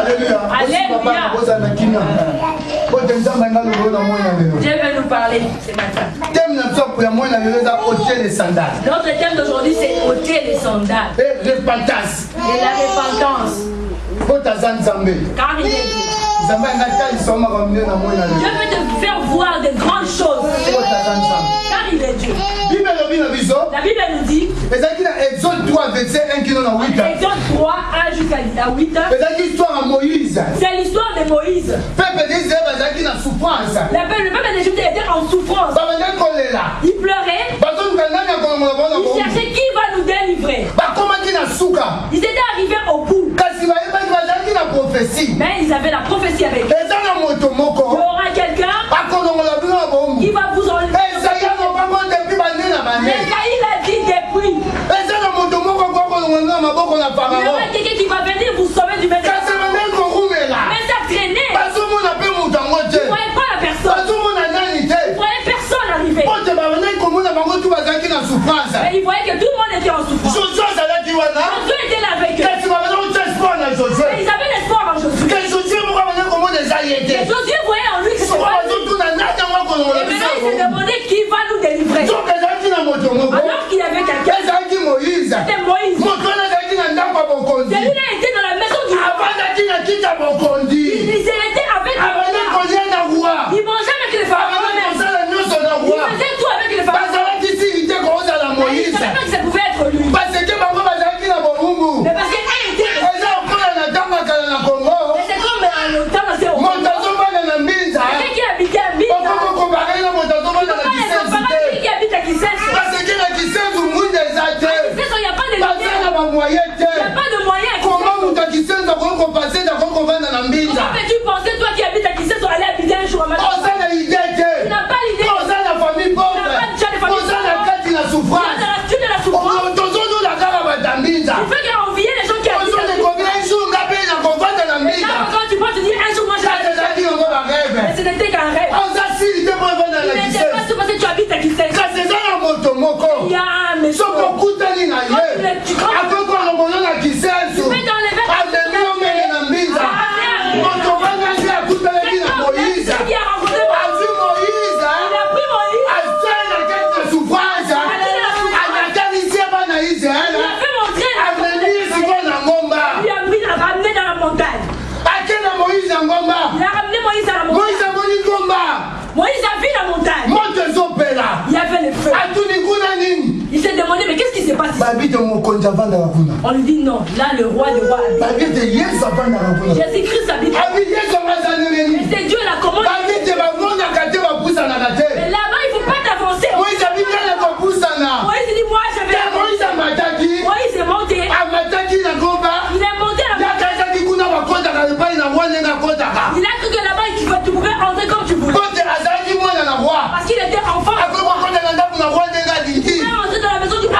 Alléluia. Alléluia. Dieu veut nous parler ce matin. Notre thème d'aujourd'hui, c'est ôter les sandales. Et repentance. Et la repentance. Car il est Dieu. Dieu veut te faire voir de grandes choses. Car il est Dieu. La Bible nous dit, Exode 3, verset 1 qui nous a 8. Exode 3, 1 jusqu'à 8. C'est l'histoire de Moïse. C'est l'histoire de Moïse. Le peuple d'Israël était en souffrance. Le peuple d'Égypte était en souffrance. Il pleurait. Il cherchait qui va nous délivrer. Ils étaient arrivés au bout. Mais ils avaient la prophétie avec eux. Il y aura quelqu'un qui va vous enlever. Il a dit depuis. Il y aura quelqu'un qui va venir vous sauver du médecin. Mais ça traînait. Vous ne voyez pas la personne. Vous ne voyez personne arriver. Mais il voyait que tout le monde était en souffrance. Josué était là avec eux. Mais ils avaient l'espoir en Josué. Et Josué voyait en lui que c'était pas lui. Et maintenant il se demandait qui va nous délivrer. Alors qu'il y avait quelqu'un. C'était Moïse. Celui-là était dans la maison du roi. Il était avec le roi. Il mangeait avec les femmes. Il faisait tout avec les femmes. Il ne savait pas que ça pouvait être lui. Mais parce qu'il était. C'est comme le temps c'est au monde. Quelqu'un qui habitait à Mbinza. Qui habite à Kisenso. Il n'y a pas de lumière. Il n'y a pas de moyen. Comment peux-tu penser, toi qui habites à Kisenso, aller habiter un jour à Matin? Tu n'as pas l'idée. Tu n'as pas de famille. Tu es dans la souffrance. Il faut qu'envier les gens qui habitent à Kisenso. Mais là, quand tu peux te dire un jour, moi j'ai mais ce n'était qu'un rêve. Il n'était pas tout parce que tu habites à Kisenso. Il y a un méchant. Moïse a vu la montagne. Il y avait le feu. Il s'est demandé, mais qu'est-ce qui s'est passé? On lui dit non, là le roi habite. Jésus-Christ habite. Et c'est Dieu la commande. Mais là-bas, il ne faut pas t'avancer. Moïse dit, moi je vais. Moïse est monté. Il est monté à la montagne. Il a cru que là-bas, tu pouvais entrer comme tu voulais. Parce qu'il était enfant. Il pouvait entrer dans la maison du roi.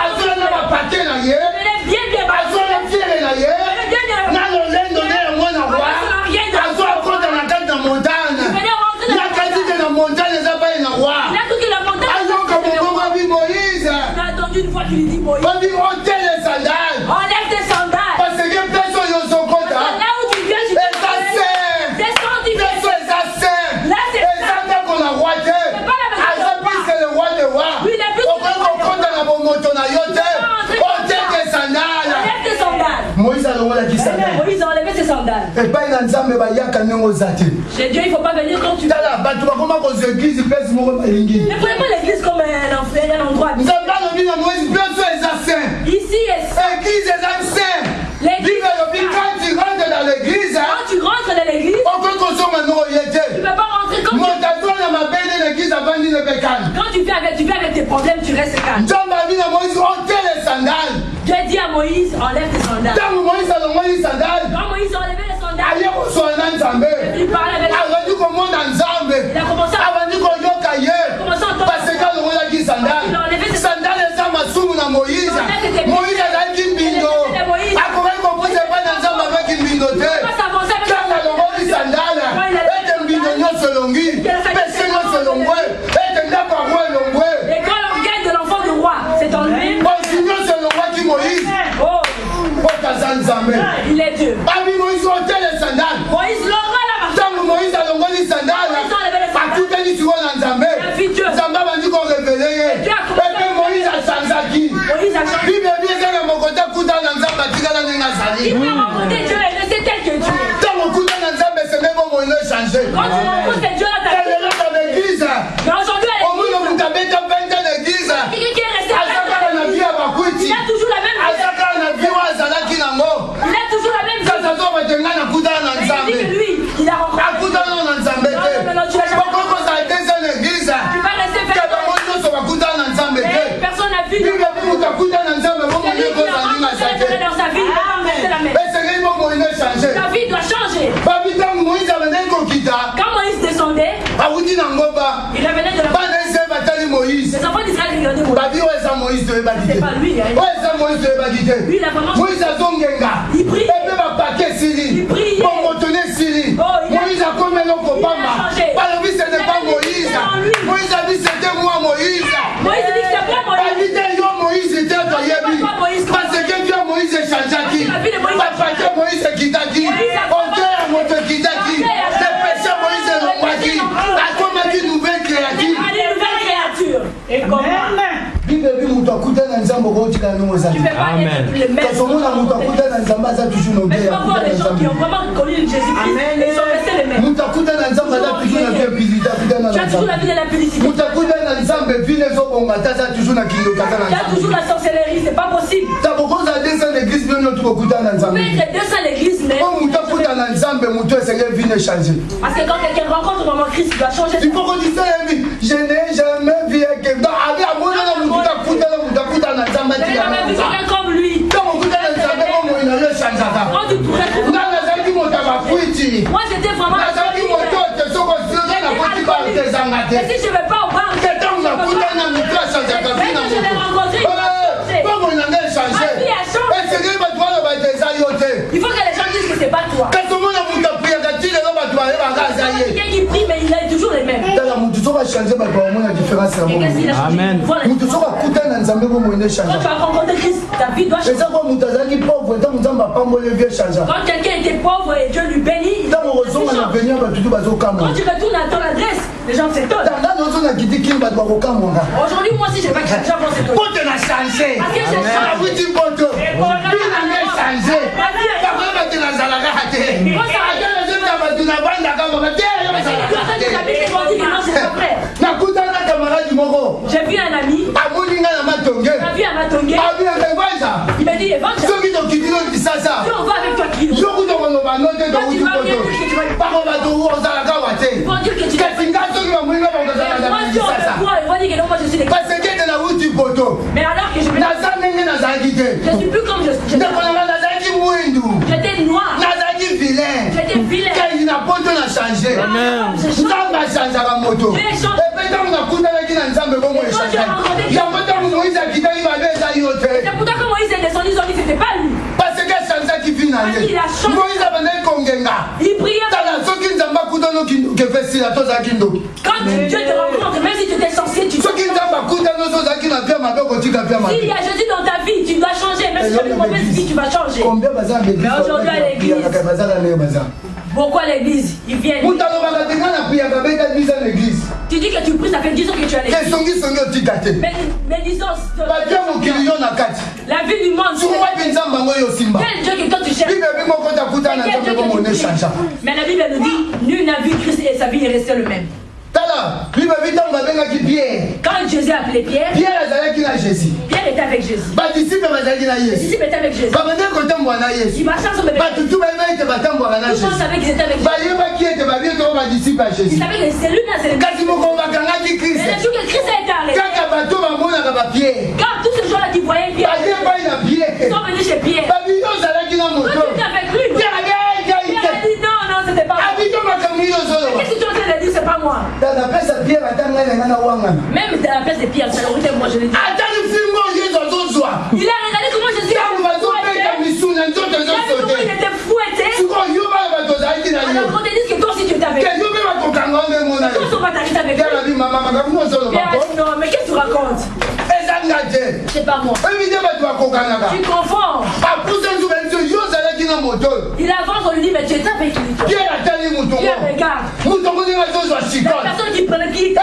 Il est bien une fois qu'il lui dit Moïse, enlève tes sandales. Parce que là où tu viens, tu descends, tu viens. Là c'est ça. C'est pas la maison. Lui il est plus Moïse a enlevé ses sandales. Chez Dieu, il ne faut pas venir quand tu veux. Ne prenez pas l'église comme un endroit. Ici est saint. L'église. Quand tu rentres dans l'église, tu ne peux pas rentrer comme quand tu viens avec tes problèmes, tu restes calme. Dieu dit à Moïse, enlève tes sandales. Quand Moïse a enlevé les sandales, il parlait avec lui. Il a commencé à entendre. Il a enlevé ses sandales. Moïse a dit Bindo. Et quand l'orgueil de l'enfant du roi s'est enlevé, il est Dieu. ça change. Il peut rencontrer Dieu et rester tel que Dieu est. Quand tu rencontres Dieu là, ta vie. Mais aujourd'hui, à l'église, quelqu'un qui est resté à la vie, il a toujours la même vie. Il a toujours la même vie. Mais il dit que lui, il a rencontré. Non, tu l'as jamais rencontré. Tu vas rester vers toi. Mais personne n'a vu. Celui qui a rencontré dans sa vie, il va rester la même. Ta vie doit changer. Quand Moïse descendait, il revenait de la Moïse. Les enfants d'Israël regardaient Moïse. C'est pas lui. Lui, il a vraiment changé. Il prie. Il prie. Moïse a comme un autre papa. Ce n'est pas Moïse. Moïse a dit c'était moi Moïse. Moïse dit que c'est moi Moïse était parce que Dieu Moïse est changé qui. Parce que Moïse est qui t'a dit. On t'a montré qui t'a dit. Le péché Moïse est le qui. A comme dit nouvelle créature. Et comment? Tu fais pas le même. Tu peux voir les gens qui ont vraiment connu Jésus-Christ. Ils sont restés les mêmes. Tu as toujours la vie de la publicité. Tu as toujours la sorcellerie, c'est pas possible. Tu peux être 200 l'église, mais. Parce que quand quelqu'un rencontre vraiment Christ, il doit changer. Il faut qu'on dise ça, je n'ai jamais vu quelqu'un. Quelqu'un comme lui. Moi j'étais vraiment. Et si je ne vais pas au bar, je l'ai rencontré. Il faut que les gens disent que c'est pas toi. Quelqu'un qui prie, mais il est toujours les mêmes. Amen. Quand tu vas rencontrer Christ, ta vie doit changer. Quand quelqu'un était pauvre et Dieu lui bénit, quand tu retournes à ton adresse, les gens s'étonnent. Aujourd'hui, moi aussi, je vais pas que les gens vont s'étonner. Parce que j'ai j'ai vu un ami. Il a vu un Matongé. Il m'a dit évangile. Si on va avec toi qui. Quand tu vas bien, ils vont dire que tu es. Mais alors que je vais. Je suis plus comme je suis. J'étais noir. J'étais vilain. C'est pourtant que Moïse est descendu, ils ont dit que c'était pas lui. Parce que il a changé. Il priait. Quand Dieu te rencontre, même si tu étais sorcier, tu changes. S'il y a Jésus dans ta vie, tu dois changer. Même si tu as une mauvaise vie, tu vas changer. Mais aujourd'hui à l'église. Pourquoi l'église? Ils viennent. Tu dis que tu pries, ça fait 10 ans que tu es à l'église. Mais disons, la vie du monde, quel Dieu que toi tu cherches? Mais la Bible nous dit, nul n'a vu Christ et sa vie est restée le même. Quand Jésus a appelé Pierre, Pierre était avec Jésus. Les disciples étaient avec Jésus. Ils marchaient ensemble avec Jésus. Tout le monde savait qu'ils étaient avec Jésus. Ils savaient que c'est lui là, c'est le Christ. Mais le jour que Christ a été arrêté, quand tous ces gens-là qui voyaient Pierre, ils sont venus chez Pierre. Quand tu étais avec lui, Pierre a dit non, c'était pas moi. Qu'est-ce que tu as dit, c'est pas moi. Même dans la place de Pierre, c'est la vérité, moi je l'ai dit. Il a regardé comment je suis. Il a vu comment il était fouetté. Alors quand tu dis que toi aussi tu étais avec lui. Toi aussi on va t'arrêter avec lui. Pierre a dit non, mais qu'est-ce que tu racontes? C'est pas moi. Tu confonds. Il avance, on lui dit mais tu étais avec lui. Pierre regarde. La personne qui prenait qui.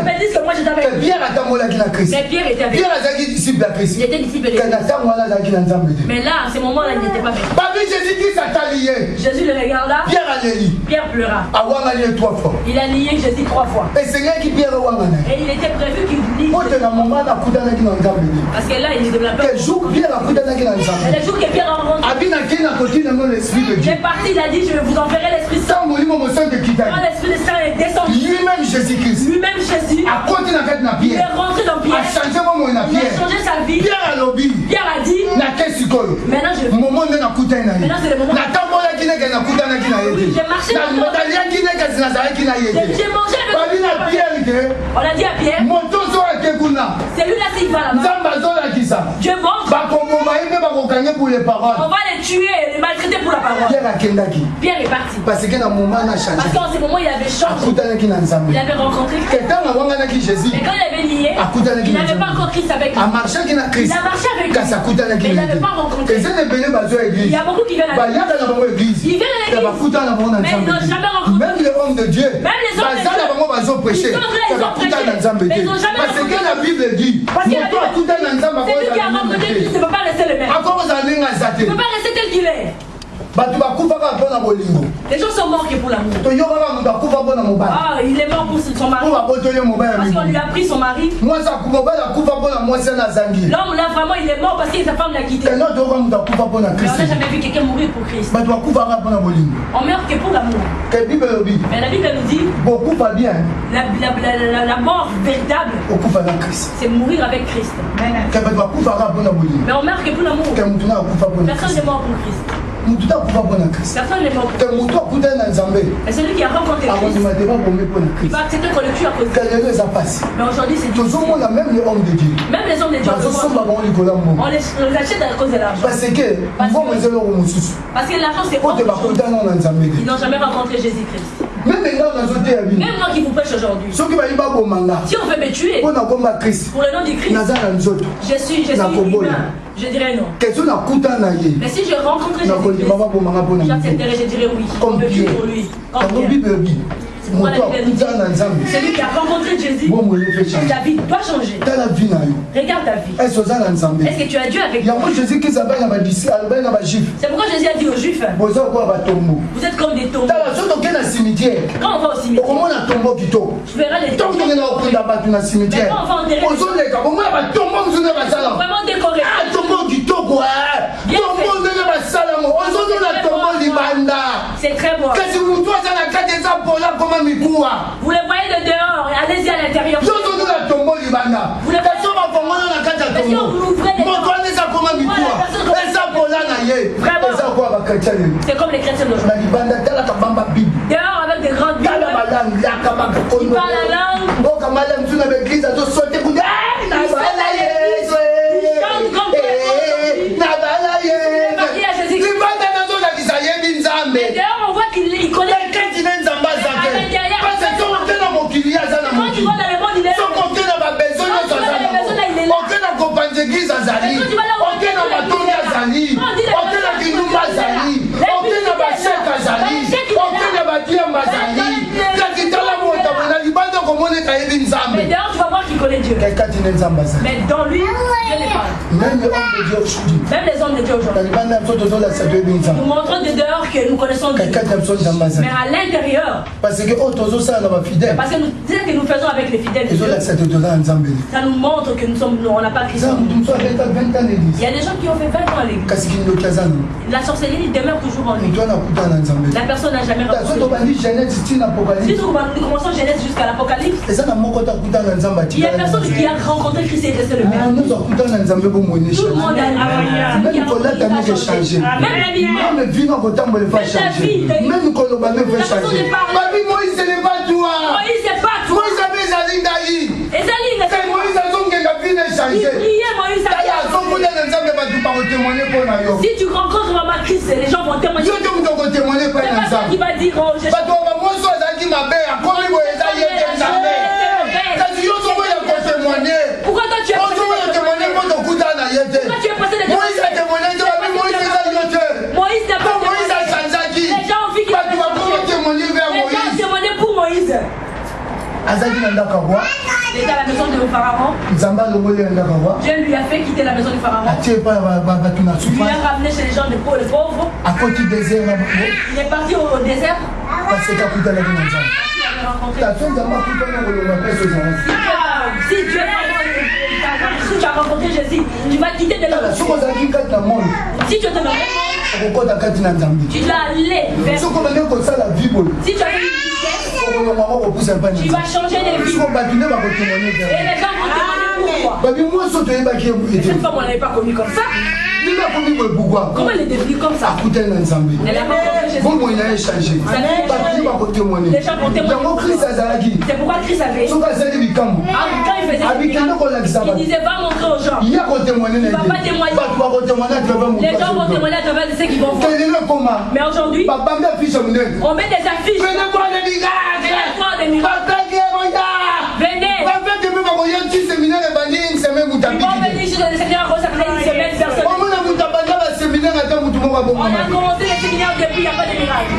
Mais dis que moi j'étais avec lui. Christ. Mais Pierre était avec. Pierre était disciple de Christ. Il était disciple de Christ. Mais là, à ce moment-là, il n'était pas avec. Jésus-Christ a lié. Jésus le regarda. Pierre a lié. Pierre pleura. Lié 3 fois. Il a lié Jésus 3 fois. Et Seigneur qui Pierre et il était prévu qu'il lie. Parce que là, il est de la peur. Et le jour que Pierre a rencontré. Il est parti, il a dit, je vous enverrai l'Esprit Saint. Quand l'Esprit Saint est descendu. Lui-même Jésus-Christ. Lui-même Jésus. Il est rentré dans Pierre. Il a changé sa vie. Pierre a dit. Maintenant je vais. Maintenant c'est le moment. J'ai marché dans le j'ai mangé avec lui. On a dit à Pierre. C'est lui là s'il va là-bas. Dieu montre. On va les tuer et les maltraiter pour la parole. Pierre est parti. Parce qu'en ce moment il avait changé. Il avait rencontré Christ. Mais quand il avait lié, il n'avait pas encore Christ avec lui. Il a marché avec lui. Mais il n'avait pas rencontré. Il y a beaucoup qui viennent à l'église. Ils viennent à l'église. Mais ils n'ont jamais rencontré. Même les hommes de Dieu. Même les hommes de Dieu. Mais ils n'ont jamais parce que la Bible dit. Parce que la Bible dit. C'est lui qui a rencontré Christ. Ne peut pas rester le même. Ne peut pas rester tel qu'il est. Les gens sont morts pour l'amour. Ah, il est mort pour son mari. Parce qu'on lui a pris son mari. L'homme là vraiment il est mort parce que sa femme l'a quitté. Mais on n'a jamais vu quelqu'un mourir pour Christ. On meurt que pour l'amour. Mais la Bible nous dit la mort véritable c'est mourir avec Christ. Mais on meurt que pour l'amour. Personne n'est mort pour Christ. Personne n'est mort pour Christ. Et celui qui a rencontré Christ, il va accepter qu'on le tue à cause de Christ. Mais aujourd'hui c'est difficile. Même les hommes de Dieu. Même les hommes de Dieu. On les achète à cause de l'argent. Parce que l'argent c'est pas. Ils n'ont jamais rencontré Jésus-Christ. Même moi qui vous prêche aujourd'hui. Si on veut me tuer pour le nom du Christ, je suis humain. Je dirais non. Mais si je rencontrais Jésus-Christ, j'accepterais, je dirais oui. Comme Pierre. Pour lui. C'est pourquoi la Bible nous dit, celui qui a rencontré Jésus, ta vie doit changer. Regarde ta vie. Est-ce que tu as Dieu avec toi? C'est pourquoi Jésus a dit aux Juifs, vous êtes comme des tombeaux. Quand on va au cimetière, tu verras les tombeaux. Mais quand on va enterrer, vraiment décoré. C'est très beau. Vous les voyez de dehors et allez-y à l'intérieur. Vous les voyez. Si on vous ouvrez les c'est comme les chrétiens d'aujourd'hui. Dehors avec des grandes bibles. Ils parlent la langue. Mais dehors on voit qu'il connaît. Mais dehors tu vas voir qu'il connaît Dieu. Mais dans lui, Dieu n'est pas. Même les hommes de Dieu aujourd'hui. Nous montrons de dehors que nous connaissons Dieu. Mais à l'intérieur. Parce que nous disons que nous faisons avec les fidèles de Dieu. Ça nous montre que on n'a pas Christ. Il y a des gens qui ont fait 20 ans à l'église. La sorcellerie demeure toujours en lui. La personne n'a jamais rencontré. Si nous commençons Genèse jusqu'à l'Apocalypse, il y a personne qui a rencontré Christ et resté le même. Tout le monde a changé. Même la vie, même la vie. Moïse n'est pas toi. Moïse n'est pas toi. Si tu rencontres Maman Christ, les gens vont témoigner. C'est pas toi qui va dire oh, je pourquoi toi tu as passé des Moïse a changé. Les gens ont vu qu'il a témoigné pour Moïse. Il était à la maison de Pharaon. Dieu lui a fait quitter la maison de Pharaon. Il lui a ramené chez les gens de pauvres. Il est parti au désert. Parce que si tu as rencontré Jésus, tu vas quitter de l'autre. Si tu es dans le monde, tu dois aller vers. Si tu as une vitesse, tu vas changer de vie. Et les gens vont témoigner pourquoi. Cette femme, on ne l'avait pas connue comme ça. Comment elle est devenue comme ça? Elle a rencontré Jésus. Les gens vont témoigner. C'est pourquoi Christ avait. Quand il faisait, il disait va montrer aux gens. Il ne va pas témoigner. Les gens vont témoigner à travers de ceux qui vont voir. Mais aujourd'hui, on met des affiches. Venez voir des miracles. Venez. Ils vont venir sur le séminaire rose après une semaine, personne. On a commencé les séminaires depuis, il n'y a pas de miracle.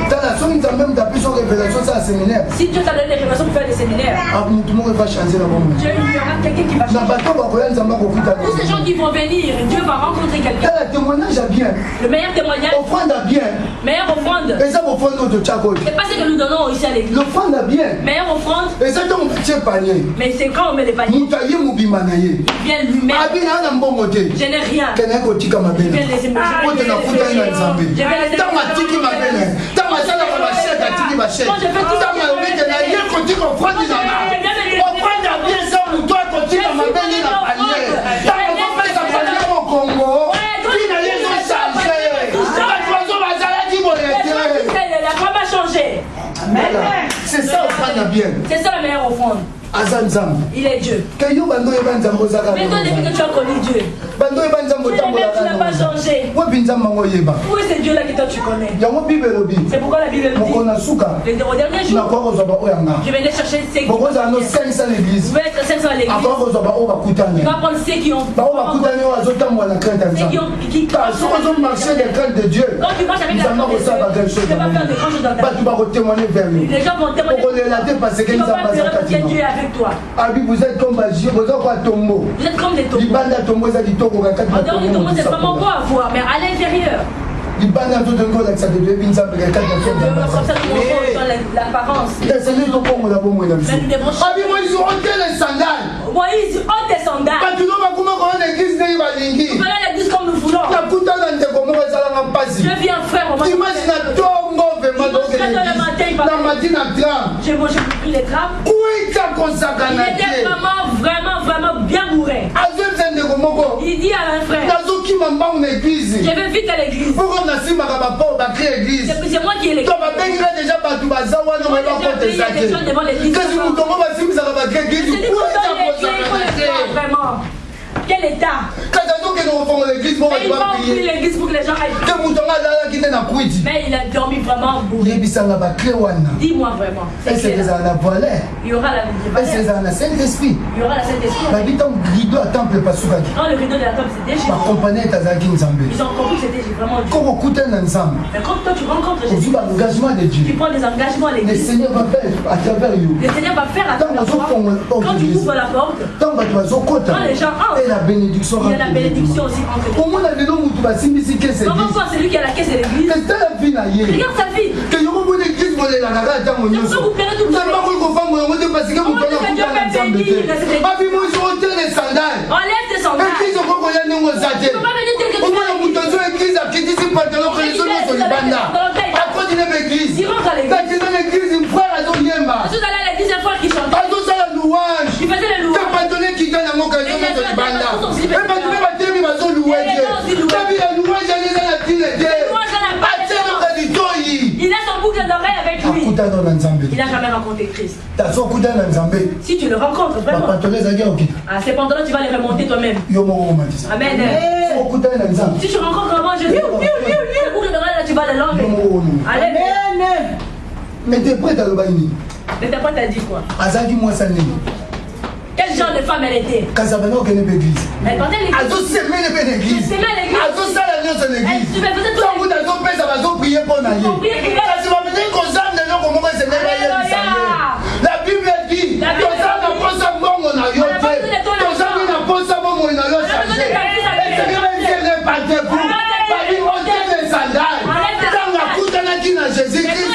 Si Dieu t'a donné des révélations pour faire des séminaires, Dieu, il y aura quelqu'un qui va changer. Tous ces gens qui vont venir, Dieu va rencontrer quelqu'un. Le meilleur témoignage, meilleure offrande. C'est pas ce que nous donnons ici à l'église. Meilleure offrande. Mais c'est quand on met les paniers. Il vient lui-même. Je n'ai rien. Je vais les c'est ça, c'est ça la meilleure offrande. Il est Dieu. Mais toi, depuis que tu as connu Dieu, tu n'as pas changé. Où est ce Dieu-là que toi tu connais? C'est pourquoi la Bible dit au dernier jour, je vais aller chercher ceux qui vont être 500 à l'église. Tu vas prendre ceux qui ont marché des craintes de Dieu. Quand tu marches avec la crainte de Dieu, tu ne vas pas faire de grandes choses dans ta vie. Les gens vont témoigner. Tu ne vas pas pleurer parce que Dieu est avec toi. Vous êtes comme des tombeaux. Vous êtes comme des tombeaux. En dehors du tombeau, c'est vraiment beau à voir, mais à l'intérieur, l'apparence. Moïse ôte tes sandales. Voilà l'église comme nous voulons. Je viens frère, on va. J'ai pris les trappes. Il était vraiment bien bourré. Il dit à un frère, je vais vite à l'église. C'est moi qui ai l'église. Vraiment. Quel état? Ils vont ouvrir l'église pour que les gens aillent. Mais il a dormi vraiment bourré. Dis-moi vraiment. Il y aura la Saint-Esprit. Il y aura la Saint-Esprit. Quand le rideau de la temple s'est déchiré, ils ont compris que c'était vraiment Dieu. Mais quand toi tu rencontres Jésus, tu prends des engagements à l'église. Le Seigneur va faire à travers le Seigneur va faire à travers toi. Quand tu ouvres la porte, quand les gens entrent, il y a la bénédiction aussi entre eux. Comment c'est lui qui a la caisse de l'église? Regarde sa vie. Enlève tes sandales. Il a son boucle d'oreille avec lui. Il n'a jamais rencontré Christ. Si tu le rencontres vraiment, ces pantalons tu vas les remonter toi-même. Amen. Si tu rencontres vraiment Jésus, le boucle d'oreille là tu vas l'enlever. Amen. L'interprète a dit quoi? Quel genre de femme elle était? Elle portait l'église. Elle semait l'église. La Bible dit, Jésus-Christ.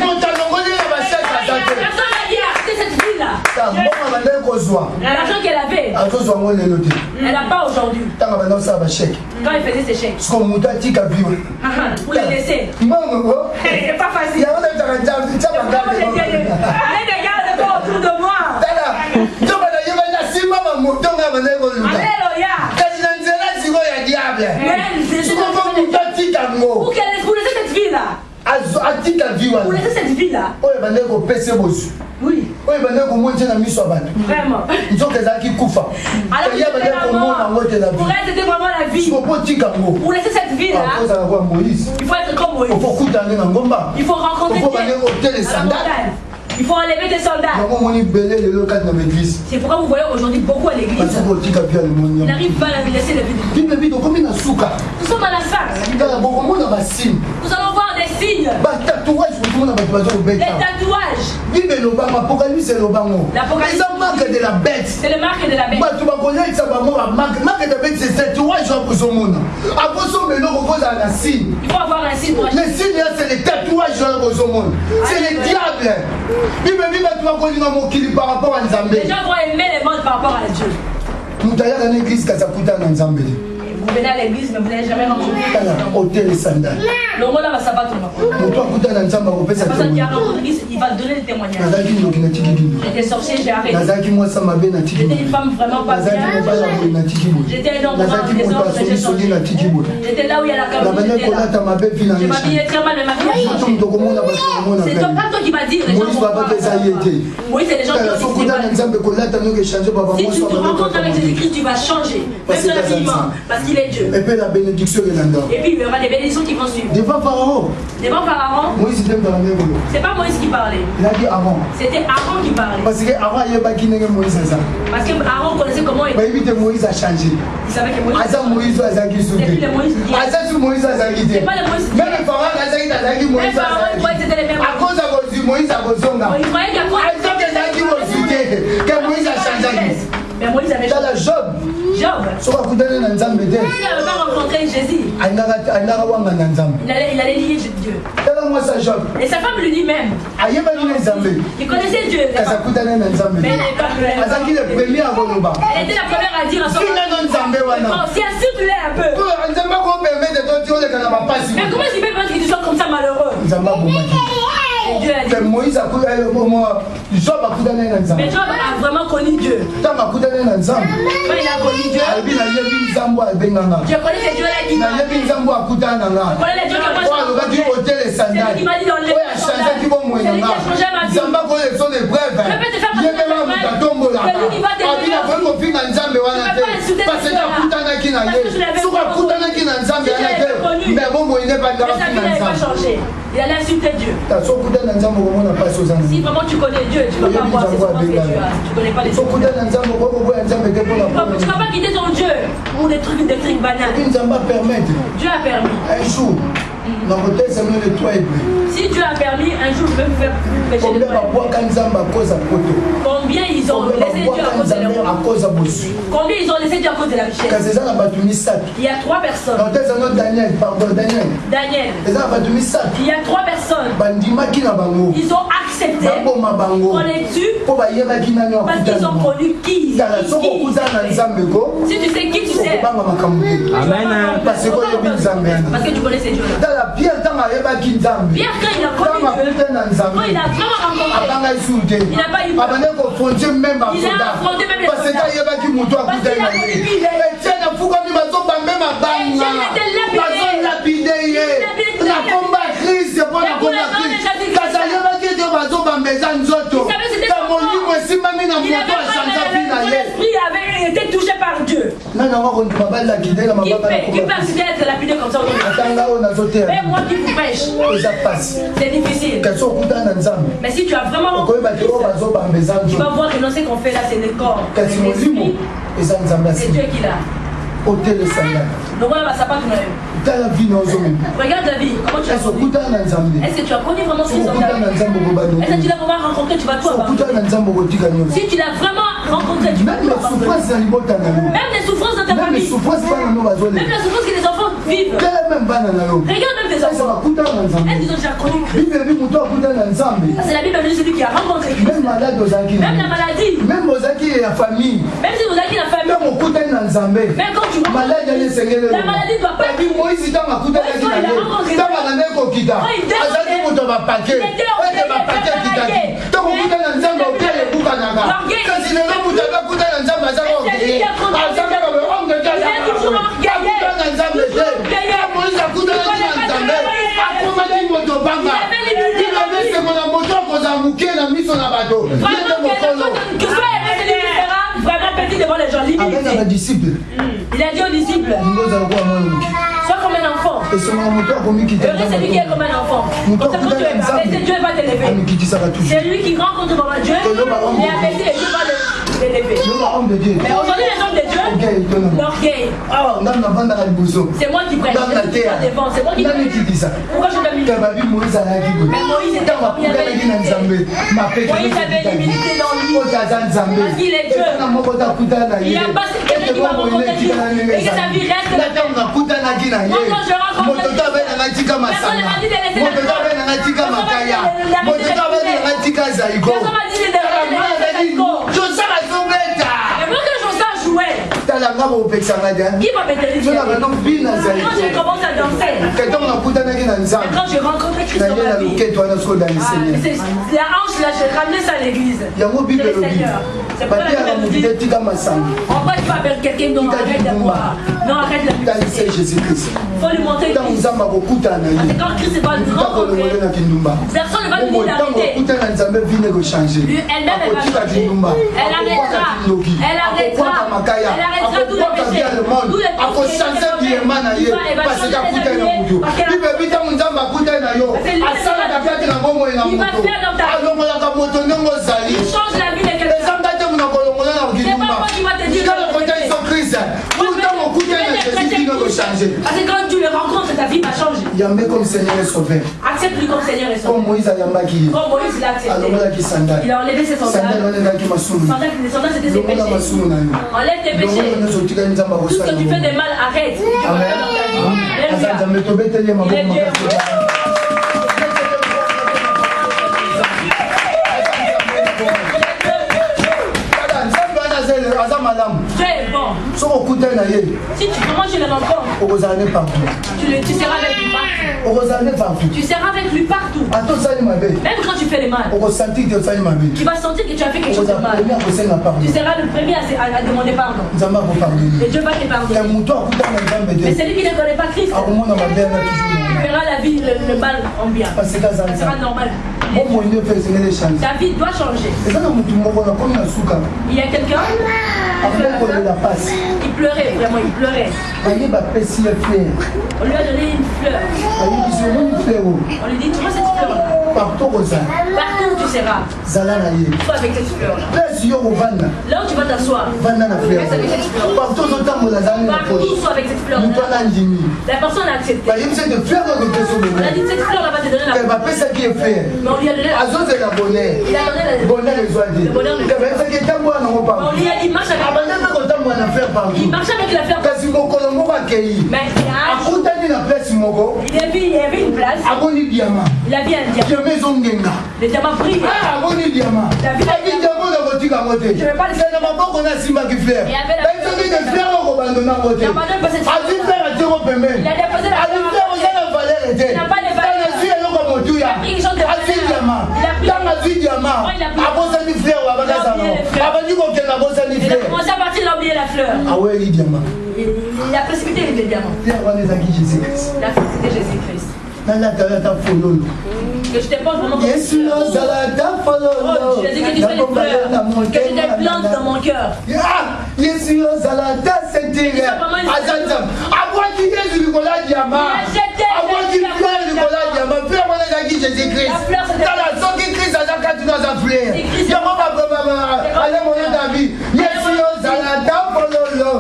Mon talon, on est à ma chèque à Personne n'a dit acheter cette ville-là. L'argent qu'elle avait, elle n'a pas aujourd'hui. Quand elle faisait ses chèques, pour les laisser. C'est pas facile. Regarde pas autour de moi. Alléluia. Pour laisser cette vie-là. Pour laisser cette vie-là. Oui. Vraiment. Alors, pour elle, c'était vraiment la vie. Pour laisser cette vie-là, il faut être comme Moïse. Il faut rencontrer Dieu à la montagne. Il faut enlever des soldats. C'est pourquoi vous voyez aujourd'hui beaucoup à l'église. Ils n'arrivent pas à laisser la vie de Dieu. Nous sommes à la fin. Nous allons voir des signes. Les tatouages. L'Apocalypse, c'est le marque de la bête. C'est le marque de la bête. Marque de la bête, c'est tatouage. Il faut avoir un signe pour acheter. Les signes, c'est les tatouages. C'est les diables. Les gens vont aimer les mondes par rapport à Dieu. Vous venez à l'église, mais vous n'avez jamais rencontré. Le monde va s'abattre. La personne qui a rencontré l'église, il va donner des témoignages. J'étais sorcier, j'ai arrêté. J'étais une femme vraiment pas bien. J'étais un homme vraiment désordre, j'ai changé. J'étais là où il y a la caméra. Je m'habillais très mal, le maquillage. C'est pas toi qui vas dire, les gens vont voir. Oui, c'est les gens qui vont dire. Si tu te rencontres avec Jésus-Christ, tu vas changer. Même dans la vivant, parce qu'il est Dieu. Et puis la bénédiction est là-dedans. Et puis il y aura des bénédictions qui vont suivre. Devant Pharaon. Devant Pharaon. C'est pas Moïse qui parlait. Il a dit Aaron. C'était Aaron qui parlait. Parce que Aaron il pas qui n'est Moïse ça. Parce que Aaron connaissait comment il. Mais Moïse a changé. Il savait que Moïse. Asa Moïse a zaki sauté. C'est plus le Moïse qui. Asa Moïse a zaki. C'est pas le Moïse. Même le Pharaon a zaki Moïse. C'était les mêmes. À cause de Moïse a bozonga. Il croyait qu'à cause. Que Moïse a changé. Mais Moïse avait changé. Job. Il n'avait pas rencontré Jésus. Il allait lier Dieu. Et sa femme lui dit même. Il connaissait Dieu. Mais elle n'est pas cruelle. Elle était la première à dire à son mari. Si insulte-les un peu. Mais comment il peut faire que tu sois comme ça malheureux? Dieu a dit. Mais Job a vraiment connu Dieu. Quand il a connu Dieu, je connais ces dieux-là qui m'ont. Je connais les dieux qui m'ont. C'est lui qui m'a dit dans les c'est lui qui a changé ma vie. Je peux te faire passer c'est lui qui va t'aider. Parce que je l'avais connu. Mais sa vie n'avait pas changé. Il allait insulter Dieu. Si vraiment tu connais Dieu, tu ne vas pas voir ces choses que Dieu a. Tu ne connais pas les choses. Tu ne vas pas quitter ton Dieu pour des trucs banals. Dieu a permis. Un jour, si Dieu a permis, un jour je vais vous faire pécher de combien ils ont laissé Dieu à cause de leur combien ils ont laissé Dieu à cause de la richesse. Il y a 3 personnes. Daniel. Il y a 3 personnes. Ils ont accepté qu'on les tue parce qu'ils ont connu qui ils sont. Si tu sais qui tu sais. Amen. Parce que tu connais ces dieux-là. Pierre, quand il a connu Dieu, quand il a vraiment rencontré, il n'a pas eu peur. Il a affronté même les soldats. Parce qu'il a connu Dieu. L'esprit avait été touché par Dieu. Qui peut accepter d'être lapidé comme ça aujourd'hui? Mais moi qui vous pêche, c'est difficile. Mais si tu as vraiment tu vas voir que non, ce qu'on fait là, c'est le corps. C'est Dieu qui l'a. Donc voilà, ça pas regarde la vie, comment tu as connu? Est-ce que tu as connu vraiment ce qu'ils ont fait? Est-ce que tu l'as vraiment rencontré? Tu vas tout avoir. Si tu l'as vraiment rencontrer Dieu. Même les souffrances dans les mots. Même les souffrances dans ta famille. Même les souffrances même la souffrance que les enfants vivent. Regarde même tes enfants. Est-ce qu'ils ont déjà connu Christ? C'est la Bible de celui qui a rencontré Christ. Même la maladie. Même la famille. Même si vous avez la famille. Même quand tu vois la maladie doit pas être. Vraiment petit devant les gens, limite. Il a dit aux disciples, sois comme un enfant. Heureux celui qui est comme un enfant. Dieu va t'élever. C'est lui qui rencontre devant Dieu. Il est abaissé et Dieu va l'élever. Mais aujourd'hui, les hommes de Dieu, l'orgueil. C'est moi qui prêche. C'est moi qui prêche. Pourquoi je dois m'imiter? Mais Moïse était comme il avait l'humilité. Moïse avait l'humilité dans lui. Parce qu'il est Dieu. Il n'a pas quelqu'un qui va rencontrer Dieu. Et que sa vie reste la même. Moi, quand je rencontre Dieu, personne ne m'a dit de laisser la foi. Personne m'a dit de mais moi que Joseph jouait, qui va m'éterniser? Quand je commence à danser, et quand je rencontre Christ dans ma vie, la hanche là, j'ai ramené ça à l'église. C'est le Seigneur. C'est pas la Bible dit. En vrai, tu vas vers quelqu'un, non, arrête de boire. Non, arrête la musique. Il faut lui montrer Christ. Parce que quand Christ va nous rencontrer, personne ne va nous dire la vérité. Elle-même, elle va changer. Elle arrêtera tous les péchés. Tous les il change la vie de quelqu'un. C'est pas moi qui va te dire. Parce que quand tu le rencontres, ta vie va changer. Accepte-lui comme Seigneur et Sauveur. Comme Moïse l'a accepté. Il a enlevé ses sandales. Les sandales c'était ses péchés. Enlève tes péchés. Tout ce que tu fais de mal, arrête. Il est Dieu. Dieu est bon. Si comment tu le rencontres, tu seras avec lui partout. Tu seras avec lui partout. Même quand tu fais le mal, tu vas sentir que tu as fait quelque chose de mal. Tu seras le premier à demander pardon. Et Dieu va te pardonner. Mais celui qui ne connaît pas Christ, il verra la vie, le mal en bien. Ça sera normal. Ta vie doit changer. Il y a quelqu'un, il pleurait, vraiment, il pleurait. On lui a donné une fleur. On lui dit, tu vois cette fleur-là? Partout où tu seras, sois avec cette fleur-là. Là où tu vas t'asseoir, reste avec cette fleur. Partout, sois avec cette fleur-là. La personne a accepté. On a dit, cette fleur-là va te donner la fleur. Mais on lui a donné la fleur. Il a donné le bonheur de Dieu. On lui a dit, marche avec la fleur. Il marche avec la fleur. Mais il y avait une place. Il a vu un diamant. Le diamant brille. Je ne vais pas le faire. Il avait la il a déposé la fleur. Il n'a pas de valeur. Il a pris une chose de valeur. Il a commencé à partir, il a oublié la fleur. Il a précipité les diamants. Il a précipité Jésus-Christ. Que je te pose vraiment comme une fleur. Oh, Jésus, que tu fais une fleur. Que tu te plantes dans mon cœur.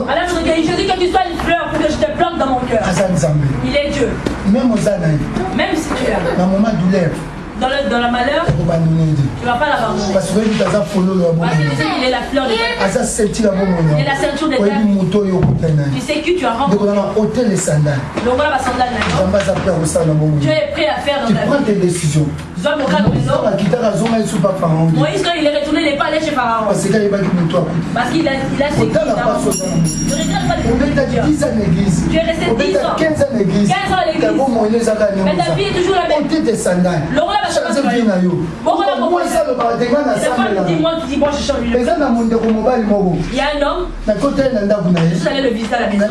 Alors je dis que tu sois une fleur pour que je te plante dans mon cœur. Il est Dieu. Même si tu es dans dans la malheur, tu ne vas pas l'abandonner. Parce que tu sais qu'il est la fleur de ta vie. Il est la ceinture de ta vie. Tu sais que tu as rencontré. Donc voilà ma sandale. Dieu est prêt à faire dans ta vie. Tu prends tes décisions. Moïse, quand il est retourné, il n'est pas allé chez Pharaon. Parce qu'il a sécurisé. Tu ne regrettes pas de Dieu. Tu es resté 10 ans. 15 ans à l'église. Mais ta vie est toujours la même. Dis-moi, tu dis, moi je change. Il y a un homme. Je suis allé le visiter à la maison.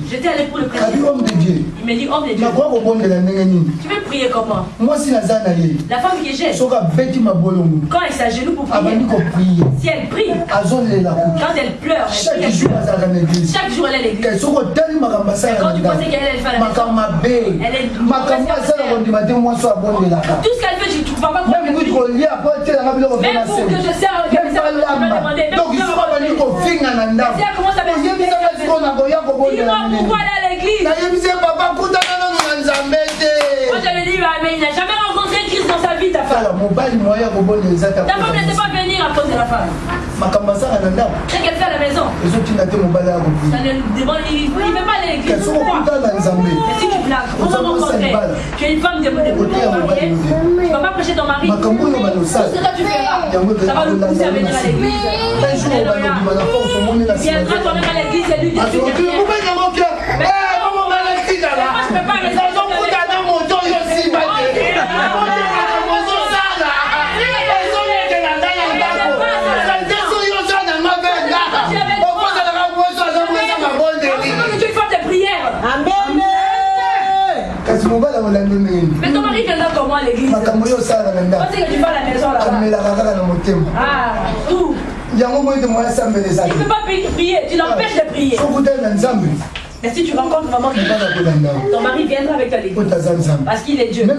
J'étais allé pour le présenter. Il me dit, homme de Dieu. Tu veux prier comment? La femme qui est jeune, quand elle s'agenouille pour prier, si elle prie, quand elle pleure, chaque jour elle est à l'église. Quand tu pensais qu'elle allait faire la maison, elle est tout ce qu'elle fait, tu ne vas pas comprendre. Même pour que je sers, donc il faut pas venir au fin en anda. Dis-moi pourquoi elle est à l'église. Moi je le dis, mais il n'a jamais rencontré Christ dans sa vie, ta femme. Ta femme n'était pas venir à cause de la femme. C'est qu'elle fait à la maison. Ça ne demande, il ne veut pas aller à l'église. Pourquoi? Mais si tu plaques, on va rencontrer. Tu es une femme de mariée. Tu ne vas pas prêcher ton mari. Tout ce que tu feras, ça va le pousser à venir à l'église. Il viendra toi-même à l'église et lui dire que tu es chrétien. Moi je ne peux pas rester. Mais ton mari viendra comment à l'église? Quand c'est que tu vas à la maison là-bas. Ah, tout. Il ne peut pas prier, tu l'empêches de prier. Mais si tu rencontres maman qui ton mari viendra avec toi à l'église. Parce qu'il est Dieu. Même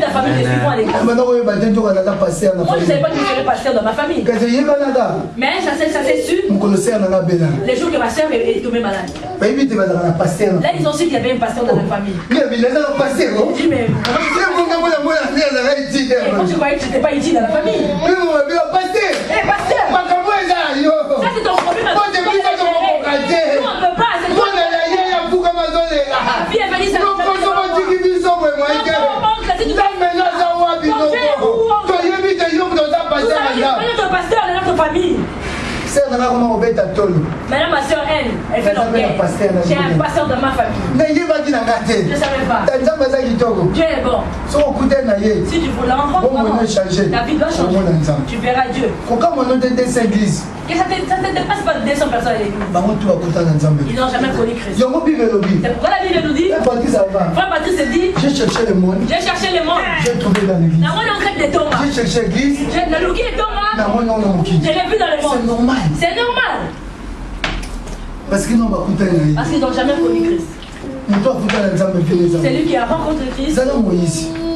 ta famille te suivra à l'église. Moi je ne savais pas que tu serais pasteur dans ma famille. Mais ça c'est sûr. Les jours que ma soeur est tombée malade. Là ils ont su qu'il y avait un pasteur dans la famille. Je dis mais moi je croyais que tu n'étais pas utile dans la famille. Pasteur. Ça c'est ton problème. Nous on ne peut pas. Maintenant ma soeur elle fait l'orgueil. J'ai un pasteur dans ma famille. Je ne savais pas. Dieu est bon. Si tu veux l'enfant, ta vie doit changer. Tu verras Dieu. Et ça ne dépasse pas 200 personnes à l'église. Ils n'ont jamais connu Christ. C'est pourquoi la Bible nous dit, Frère Patrice dit, j'ai cherché le monde. J'ai trouvé dans l'église. J'ai cherché l'église. Je l'ai vu dans le monde. C'est normal. Parce qu'ils n'ont jamais connu Christ. C'est lui qui a rencontré Christ.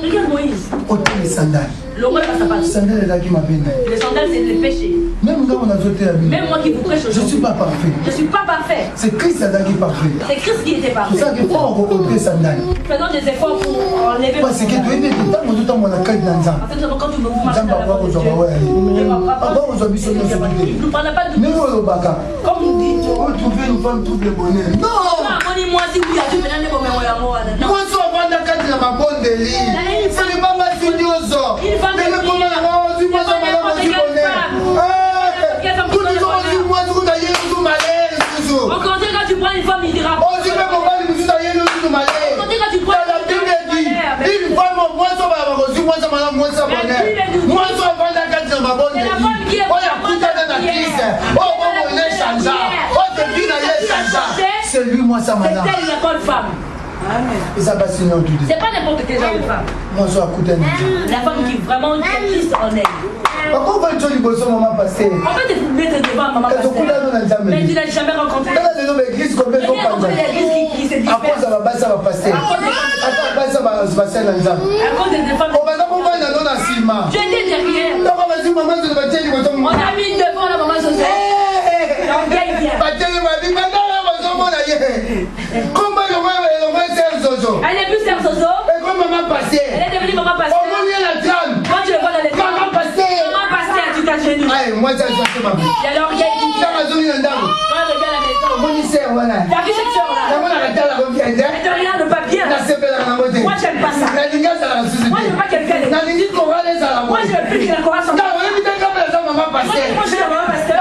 Regarde Moïse. Les sandales, c'est le péché. Même moi qui vous prêche aujourd'hui, je ne suis pas parfait. C'est Christ qui est parfait. C'est Christ qui était parfait. Faisons des efforts pour enlever. Parce que quand tu me comme nous dit, trouver une femme trouve le bonheur. Non! Ce n'est pas ma studioso. Quand tu prends une femme, il dira. C'est lui, moi, ça m'a dit. C'est une bonne femme. C'est pas n'importe quel genre de femme. La femme qui vraiment a Christ en elle. En fait, tu mettre devant maman pasteur. Mais tu n'as jamais rencontré. Tu n'as l'église qui se diffère. À cause des femmes. Tu étais derrière. On a mis devant la maman Joseph. L'orgueil vient. Elle est plus sœur Zozo. Elle est devenue maman pasteur. moi ça je sais pas. Il y a l'orgueil qui vient. Quand je regarde la maison. Mon sœur voilà. Tu as vu cette sœur là? Elle te regarde pas bien. Moi j'aime pas ça. Moi je veux pas qu'elle vienne. Moi je veux plus que la chorale s'en va. Moi je suis la maman pasteur.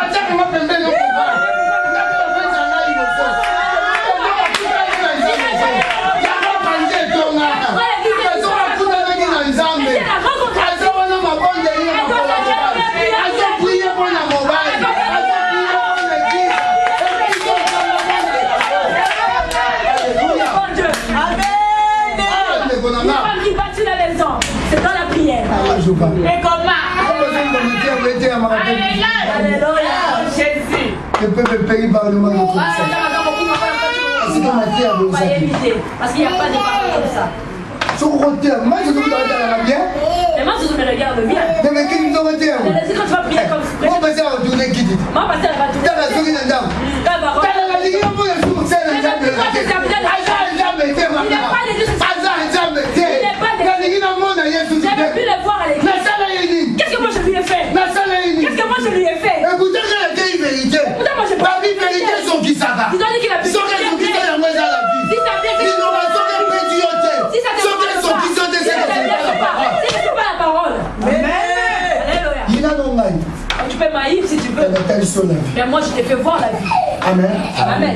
C'est dans la prière. Et comment? Alléluia. Jésus. Le peuple paye par le mal de tout ça. Parce qu'il n'y a pas de parole comme ça. Moi je te regarde bien. Mais moi je me regarde bien. Mais qui nous regarde? Quand tu vas prier comme ça. Moi je vais retourner qui dit. Moi je vais retourner. T'as la souris d'un dame. T'as la ligne pour le jour c'est un dame. Il n'y a pas de Dieu. Qu'est-ce que moi je lui ai fait? Qu'est-ce que moi je lui ai fait? Écoutez, il y a une vérité. Parmi les vérités sont qui ça va? Ils ont dit qu'il a pu. Sont qui sont qui sont la moins à la vie. Si ça vient, ils n'ont pas sont qui pédiotés. Si ça te sont qui sont des c'est pas la parole. Alléluia. Il a non maï. Tu peux maïr si tu veux. Mais moi je t'ai fait voir la vie. Amen. Amen.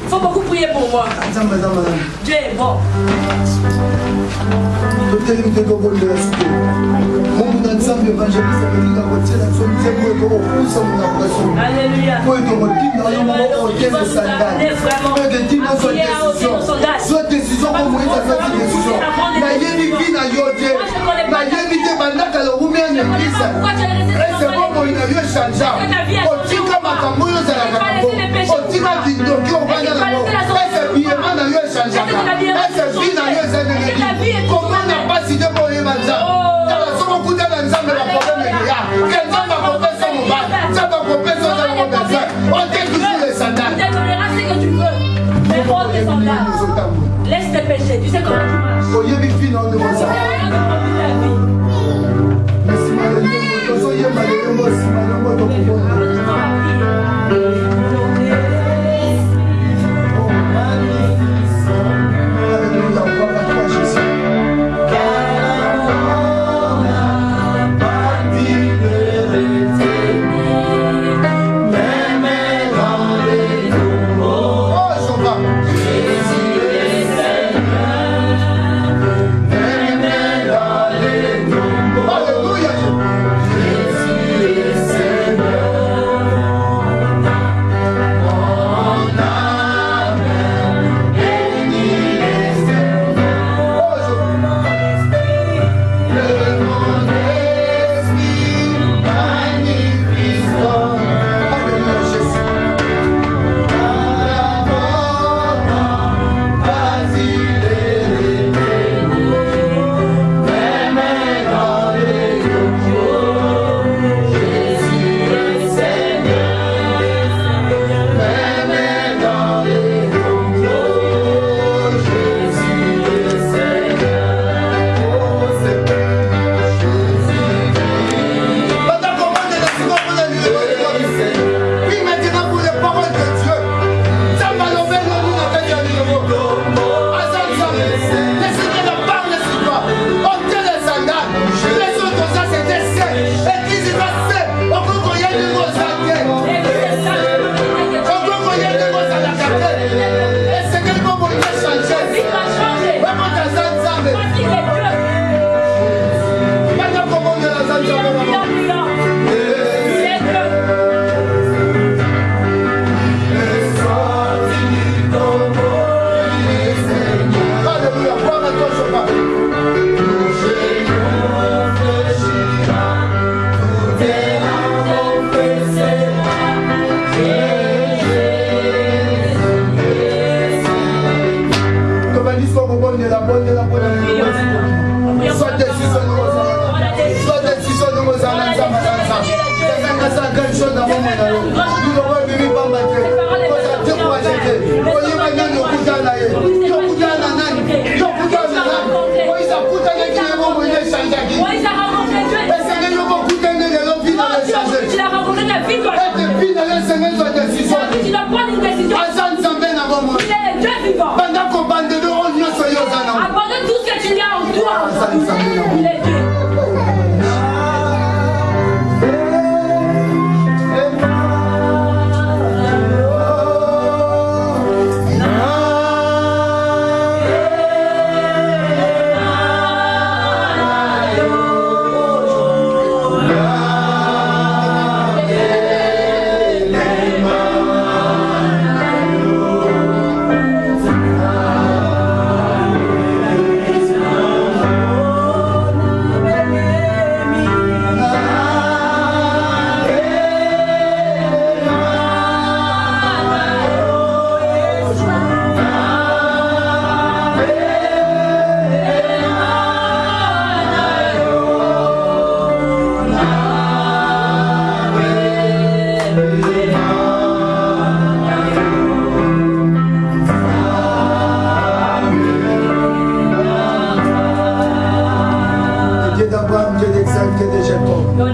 Il faut beaucoup prier pour moi. Dieu est bon. Alléluia. Comment on n'a pas cité pour les manzans? Laisse tes péchés, tu sais comment tu marches. Soit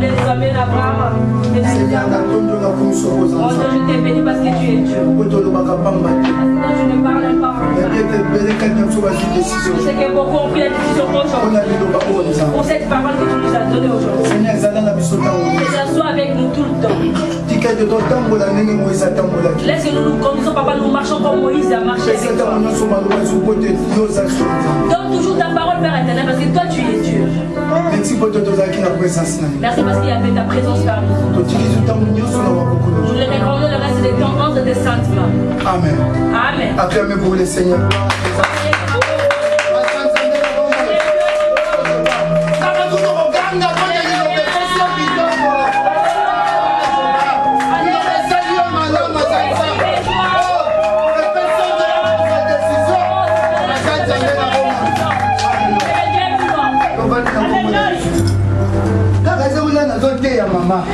Amen, Abraham. Seigneur, Oh Dieu, je t'ai béni parce que tu es Dieu. Non, je ne parle pas. Je sais que beaucoup ont pris la décision aujourd'hui. Pour cette parole que tu nous as donnée aujourd'hui. Seigneur, sois avec nous tout le temps. Laisse que nous nous conduisons, papa, nous marchons comme Moïse a marché avec toi. Donne toujours ta parole, Père éternel, parce que toi tu es Dieu. Merci parce qu'il y avait ta présence parmi nous. Nous les rendons le reste des temps entre tes saintes mains. Amen. Amen. Acclamez pour le Seigneur.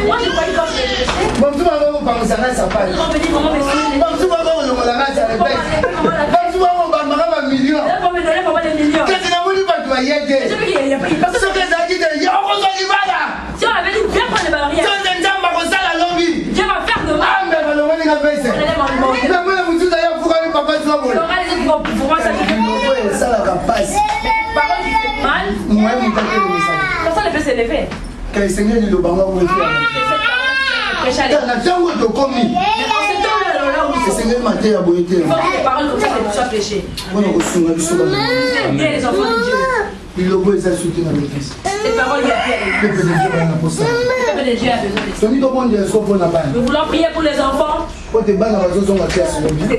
Moi je croyais quand je l'ai bon, tu vas voir comment ça va, ça passe. Bon, tu vas voir comment la masse, ça répète. Bon, tu vas voir comment on va millions. Qu'est-ce que tu vas tu vas y aider? Ce que ça dit, si on avait dit bien prendre les barrières, Dieu va faire de mal. mais on va les faire. Mais moi, vous tous d'ailleurs, vous allez pas faire ça. Il y aura les autres qui vont pouvoir s'appliquer. Ça la passe. Parole qui fait mal, Moi, vous tentez le message. personne ne peut s'élever. Que le Seigneur nous le banque vous faire. Le Seigneur m'a dit à beauté. Il faut que les paroles comme ça soient prêchées. Bien les enfants de Dieu. Il le voit ça soutien dans l'église. Cette parole il y a bien. Le peuple de Dieu a besoin de ça. Nous voulons prier pour les enfants.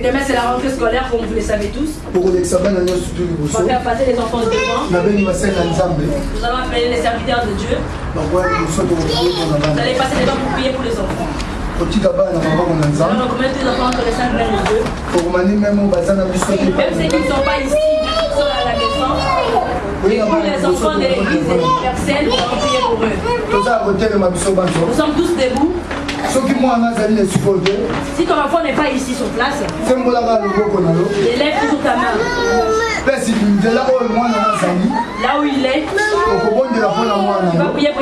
Demain c'est la rentrée scolaire comme vous le savez tous. On va faire passer les enfants devant. Nous allons appeler les serviteurs de Dieu. Vous allez passer les temps pour prier pour les enfants. On va recommander tous les enfants entre les 5 mains de Dieu. Même ceux qui ne sont pas ici, qui sont à la maison. Et pour les enfants de l'église universelle, nous allons prier pour eux. Nous sommes tous debout. Si ton enfant n'est pas ici sur place, élève toujours ta main. Là où il est, tu vas prier pour